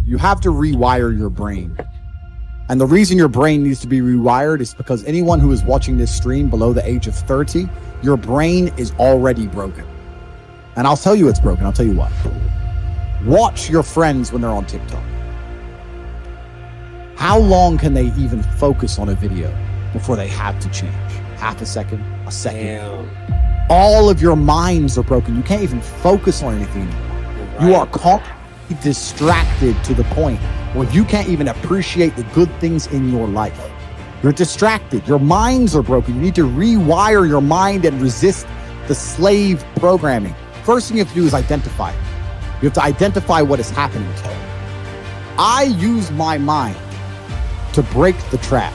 You have to rewire your brain. And the reason your brain needs to be rewired is because anyone who is watching this stream below the age of 30, your brain is already broken. And I'll tell you it's broken. I'll tell you what. Watch your friends when they're on TikTok. How long can they even focus on a video before they have to change? Half a second, a second. Damn. All of your minds are broken. You can't even focus on anything anymore. Right. You are constantly distracted to the point where you can't even appreciate the good things in your life. You're distracted. Your minds are broken. You need to rewire your mind and resist the slave programming. First thing you have to do is identify it. You have to identify what is happening to you. I use my mind to break the trap.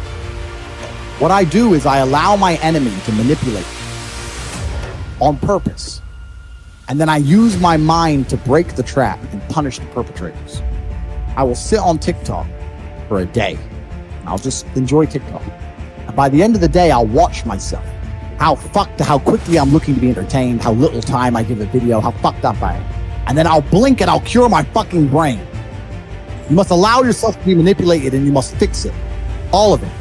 What I do is I allow my enemy to manipulate on purpose. And then I use my mind to break the trap and punish the perpetrators. I will sit on TikTok for a day. I'll just enjoy TikTok. And by the end of the day, I'll watch myself. How quickly I'm looking to be entertained, how little time I give a video, how fucked up I am. And then I'll blink and I'll cure my fucking brain. You must allow yourself to be manipulated and you must fix it. All of it.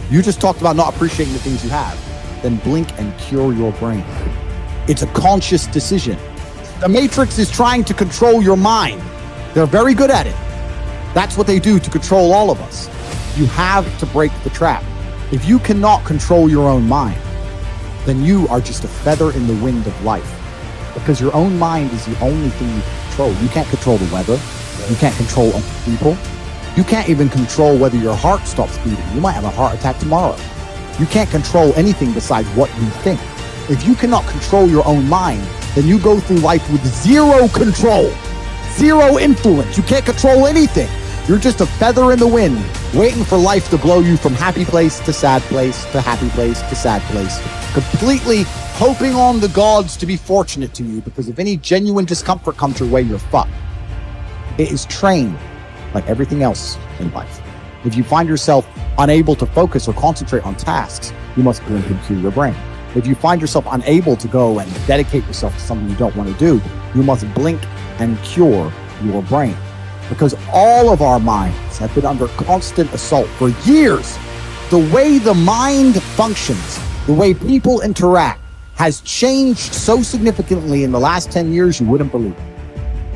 You just talked about not appreciating the things you have. Then blink and cure your brain. It's a conscious decision. The Matrix is trying to control your mind. They're very good at it. That's what they do to control all of us. You have to break the trap. If you cannot control your own mind, then you are just a feather in the wind of life. Because your own mind is the only thing you can control. You can't control the weather. You can't control other people. You can't even control whether your heart stops beating. You might have a heart attack tomorrow. You can't control anything besides what you think. If you cannot control your own mind, then you go through life with zero control, zero influence. You can't control anything. You're just a feather in the wind, waiting for life to blow you from happy place to sad place to happy place to sad place, completely hoping on the gods to be fortunate to you, because if any genuine discomfort comes your way, you're fucked. It is trained like everything else in life. If you find yourself unable to focus or concentrate on tasks, you must blink and cure your brain. If you find yourself unable to go and dedicate yourself to something you don't want to do, you must blink and cure your brain. Because all of our minds have been under constant assault for years. The way the mind functions, the way people interact, has changed so significantly in the last 10 years, you wouldn't believe.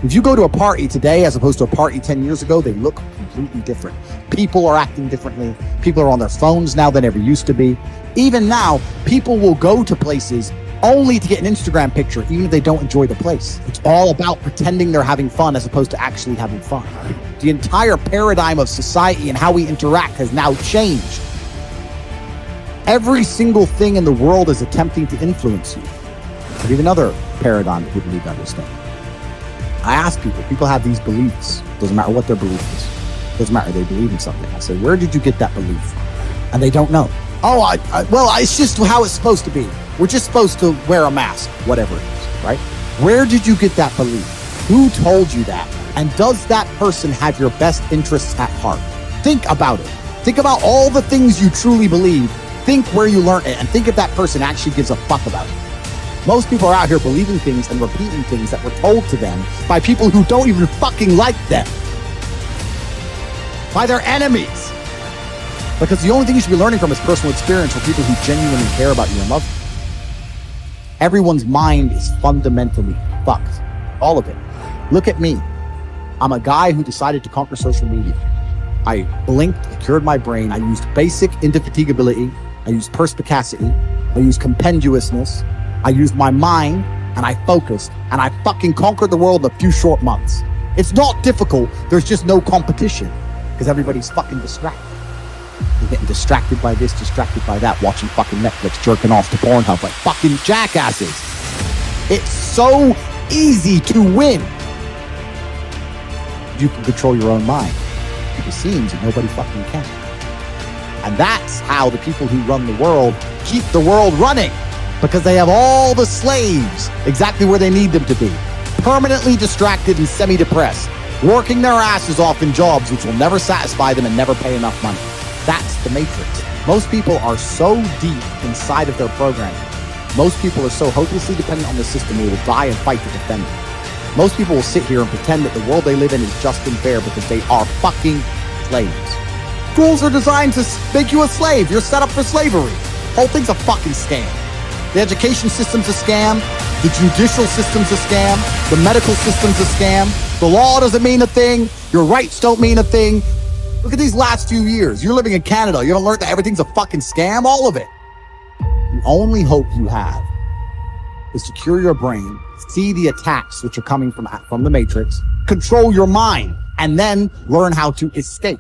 If you go to a party today as opposed to a party 10 years ago, they look completely different. People are acting differently. People are on their phones now than ever used to be. Even now, people will go to places only to get an Instagram picture, even if they don't enjoy the place. It's all about pretending they're having fun as opposed to actually having fun. The entire paradigm of society and how we interact has now changed. Every single thing in the world is attempting to influence you. I'll give you another paradigm that people need to understand. I ask people have these beliefs. Doesn't matter what their belief is. Doesn't matter, they believe in something. I say, where did you get that belief? And they don't know. Oh, well, it's just how it's supposed to be. We're just supposed to wear a mask, whatever it is, right? Where did you get that belief? Who told you that? And does that person have your best interests at heart? Think about it. Think about all the things you truly believe. Think where you learned it, and think if that person actually gives a fuck about it. Most people are out here believing things and repeating things that were told to them by people who don't even fucking like them. By their enemies. Because the only thing you should be learning from is personal experience from people who genuinely care about you and love you. Everyone's mind is fundamentally fucked. All of it. Look at me. I'm a guy who decided to conquer social media. I blinked, I cured my brain. I used basic indefatigability. I used perspicacity. I used compendiousness. I used my mind and I focused and I fucking conquered the world in a few short months. It's not difficult. There's just no competition because everybody's fucking distracted. They're getting distracted by this, distracted by that, watching fucking Netflix, jerking off to Pornhub like fucking jackasses. It's so easy to win. You can control your own mind. It seems that nobody fucking can. And that's how the people who run the world keep the world running, because they have all the slaves exactly where they need them to be, permanently distracted and semi-depressed, working their asses off in jobs which will never satisfy them and never pay enough money. That's the Matrix. Most people are so deep inside of their programming. Most people are so hopelessly dependent on the system they will die and fight to defend it. Most people will sit here and pretend that the world they live in is just and fair because they are fucking slaves. Schools are designed to make you a slave. You're set up for slavery. Whole thing's a fucking scam. The education system's a scam. The judicial system's a scam. The medical system's a scam. The law doesn't mean a thing. Your rights don't mean a thing. Look at these last few years. You're living in Canada. You haven't learned that everything's a fucking scam? All of it. The only hope you have is to cure your brain, see the attacks which are coming from the Matrix, control your mind, and then learn how to escape.